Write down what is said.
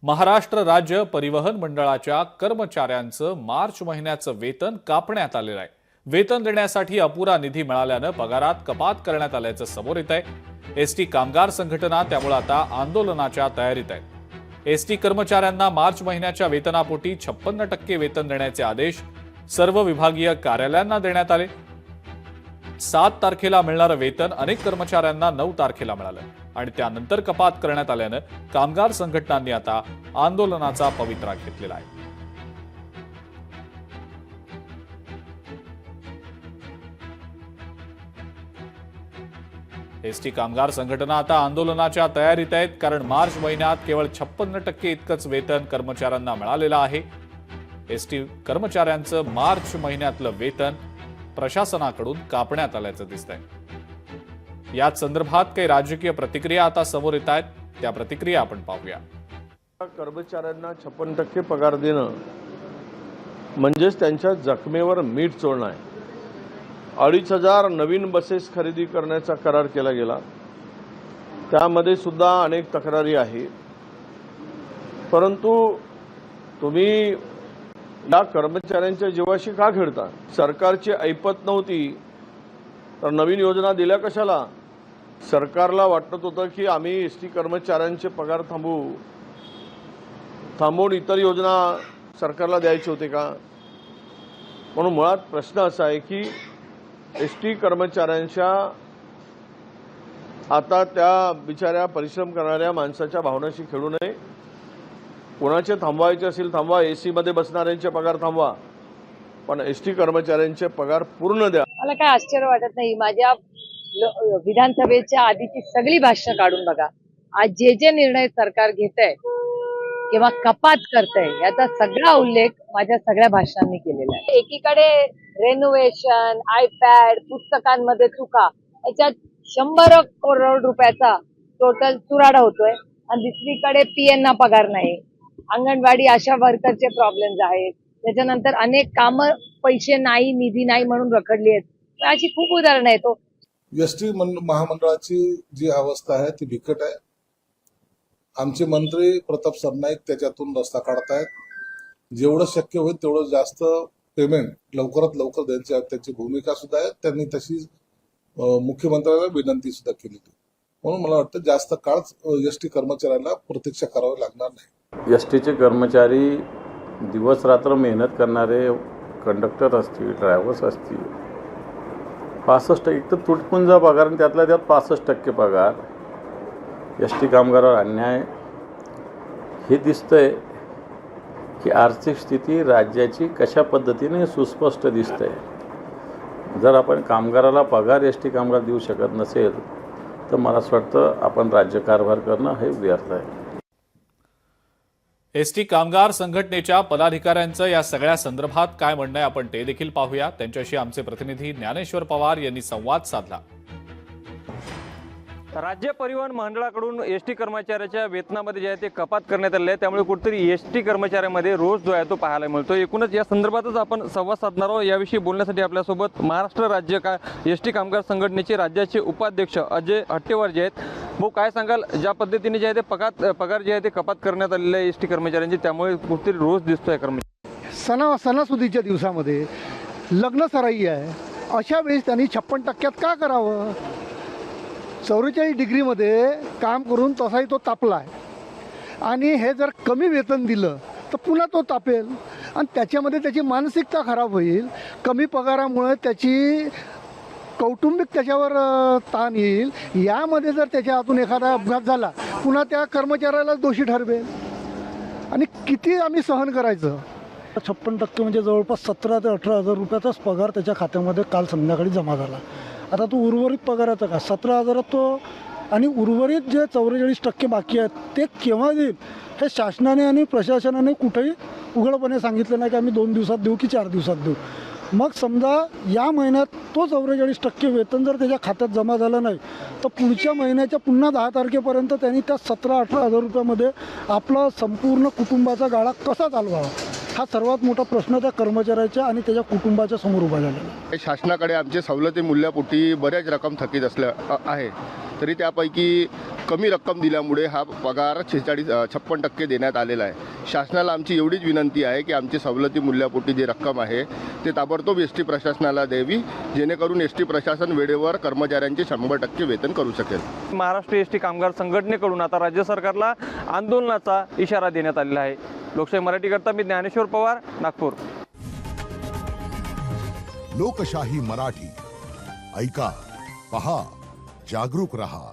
महाराष्ट्र राज्य परिवहन मंडळाच्या कर्मचाऱ्यांचं मार्च महिन्याचं वेतन कापण्यात आलेलं आहे। वेतन देण्यासाठी अपुरा निधी मिळाल्यानं पगारात कपात करण्यात आल्याचं समोर येत आहे। एसटी कामगार संघटना त्यामुळे आता आंदोलनाच्या तयारीत आहे। एसटी कर्मचाऱ्यांना मार्च महिन्याच्या वेतनापोटी 56% वेतन देण्याचे आदेश सर्व विभागीय कार्यालयांना देण्यात आले। 7 तारखेला मिळणारं वेतन अनेक कर्मचाऱ्यांना 9 तारखेला मिळालं आणि त्यानंतर कपात करण्यात आल्यानं कामगार संघटनांनी आता आंदोलनाचा पवित्रा घेतलेला आहे। एसटी कामगार संघटना आता आंदोलनाच्या तयारीत आहेत, कारण मार्च महिन्यात केवळ 56% इतकंच वेतन कर्मचाऱ्यांना मिळालेलं आहे। एसटी कर्मचाऱ्यांचं मार्च महिन्यातलं वेतन प्रशासनाकडून कापण्यात आल्याचं दिसतंय। याच संदर्भात काही राजकीय प्रतिक्रिया आता समोर येत आहेत, त्या प्रतिक्रिया आपण पाहूया। कर्मचाऱ्यांना 56% पगार देणं म्हणजेच त्यांच्या जखमेवर मीठ चोळणं आहे। 2,500 नवीन बसेस खरेदी करण्याचा करार केला गेला, त्यामध्ये सुद्धा अनेक तक्रारी आहेत। परंतु तुम्ही या कर्मचाऱ्यांच्या जीवाशी का खेळता? सरकारची ऐपत नव्हती तर नवीन योजना दिल्या कशाला? सरकारला वाटत होतं की आम्ही एसटी कर्मचाऱ्यांचे पगार थांबवून इतर योजना सरकारला द्यायचे होते का? म्हणून मुळात प्रश्न असा आहे की एसटी कर्मचाऱ्यांच्या आता त्या बिचाऱ्या परिश्रम करणाऱ्या माणसाच्या भावनाशी खेळू नये। कोणाचे थांबवायचे असेल थांबवा, एसी मध्ये बसणाऱ्यांचे पगार थांबवा, पण एसटी कर्मचाऱ्यांचे पगार पूर्ण द्या। मला काय आश्चर्य वाटत नाही। माझ्या विधानसभेच्या आधीची सगळी भाषणं काढून बघा, आज जे निर्णय सरकार घेतंय किंवा कपात करतंय याचा सगळा उल्लेख माझ्या सगळ्या भाषणांनी केलेला आहे। एकीकडे रेनोव्हेशन, आयपॅड, पुस्तकांमध्ये चुका, याच्यात 100 करोड रुपयाचा टोटल चुराडा होतोय आणि दुसरीकडे पीएनना पगार नाही, अंगणवाडी आशा वर्करचे प्रॉब्लेम्स आहेत, त्याच्यानंतर अनेक कामं पैसे नाही, निधी नाही म्हणून रखडली आहेत। अशी खूप उदाहरणं आहेत। एसटी महामंडळाची जी अवस्था आहे ती बिकट आहे। आमचे मंत्री प्रताप सरनाईक त्याच्यातून रस्ता काढतायत। जेवढं शक्य होईल तेवढं जास्त पेमेंट लवकरात लवकर द्यायची त्यांची भूमिका सुद्धा आहे। त्यांनी तशी मुख्यमंत्र्यांना विनंती सुद्धा केली, म्हणून मला वाटतं जास्त काळ एसटी कर्मचाऱ्यांना प्रतीक्षा करावी लागणार नाही। एसटीचे कर्मचारी दिवस रात्र मेहनत करणारे कंडक्टर असतील, ड्रायव्हर्स असतील, 65 एक तर तुटपुंजा पगार आणि त्यातल्या त्यात 65% पगार एसटी कामगारावर अन्याय हे दिसतंय की आर्थिक स्थिती राज्याची कशा पद्धतीने सुस्पष्ट दिसतंय। जर आपण कामगाराला पगार एसटी कामगार देऊ शकत नसेल तर मला असं वाटतं आपण राज्यकारभार करणं हे व्यर्थ आहे। एसटी कामगार संघटनेच्या पदाधिकाऱ्यांचं या सगळ्या संदर्भात काय म्हणणं आहे आपण ते देखील पाहूया। त्यांच्याशी आमचे प्रतिनिधी ज्ञानेश्वर पवार यांनी संवाद साधला। राज्य परिवहन मंडळाकडून एसटी कर्मचाऱ्याच्या वेतनामध्ये जे आहे ते कपात करण्यात आले आहे, त्यामुळे कुठेतरी एसटी कर्मचाऱ्यांमध्ये रोष जो आहे तो पाहायला मिळतो। एकूणच या संदर्भातच आपण संवाद साधणार आहोत। याविषयी बोलण्यासाठी आपल्यासोबत महाराष्ट्र राज्य एसटी कामगार संघटनेचे राज्याचे उपाध्यक्ष अजय हट्टेवार जे आहेत। भाऊ, काय सांगाल, ज्या पद्धतीने जे आहे ते पगार जे आहे ते कपात करण्यात आलेले आहे एसटी कर्मचाऱ्यांचे, त्यामुळे कुठेतरी रोष दिसतोय कर्मचारी? सणासुदीच्या दिवसामध्ये लग्न सराई आहे, अशा वेळेस त्यांनी 56% का करावं? 44 डिग्रीमध्ये काम करून तसाही तो तापला आहे आणि हे जर कमी वेतन दिलं तर पुन्हा तो तापेल आणि त्याच्यामध्ये त्याची मानसिकता खराब होईल। कमी पगारामुळे त्याची कौटुंबिक त्याच्यावर ताण येईल। यामध्ये जर त्याच्या हातून एखादा अपघात झाला पुन्हा त्या कर्मचाऱ्याला दोषी ठरवेल आणि किती आम्ही सहन करायचं? 56% म्हणजे जवळपास 17,000 ते 18,000 रुपयाचाच पगार त्याच्या खात्यामध्ये काल संध्याकाळी जमा झाला। आता तो उर्वरित पगाराचा का 17,000 तो, आणि उर्वरित जे 44% बाकी आहेत ते केव्हा देईल हे शासनाने आणि प्रशासनाने कुठेही उघडपणे सांगितलं नाही की आम्ही 2 दिवसात देऊ की 4 दिवसात देऊ। मग समजा या महिन्यात तो 44% वेतन जर त्याच्या खात्यात जमा झालं नाही तर पुढच्या महिन्याच्या पुन्हा 10 तारखेपर्यंत त्यांनी त्या 17-18 हजार रुपयामध्ये आपला संपूर्ण कुटुंबाचा गाळा कसा चालवावा हा सर्वात मोठा प्रश्न त्या कर्मचाऱ्याच्या आणि त्याच्या कुटुंबाच्या समोर उभा झालेला आहे। शासनाकडे आमचे सवलती मूल्यापोटी बऱ्याच रक्कम थकीत असल्या आहे, तरी त्यापैकी कमी रक्कम दिल्यामुळे हा पगार 56% देण्यात आलेला आहे. शासनाला आमची एवढीच विनंती आहे की आमची सवलती मूल्यापोटी जी रक्कम आहे ते ताबडतोब एस टी प्रशासनाला द्यावी, जेणेकरून एस टी प्रशासन वेळेवर कर्मचाऱ्यांचे 100% वेतन करू शकेल. महाराष्ट्र एस टी कामगार संघटनेकडून आता राज्य सरकारला आंदोलनाचा इशारा देण्यात आलेला आहे. लोकशाही मराठीकरता मी ज्ञानेश्वर पवार, नागपूर. लोकशाही मराठी ऐका, पहा, जागरूक रहा.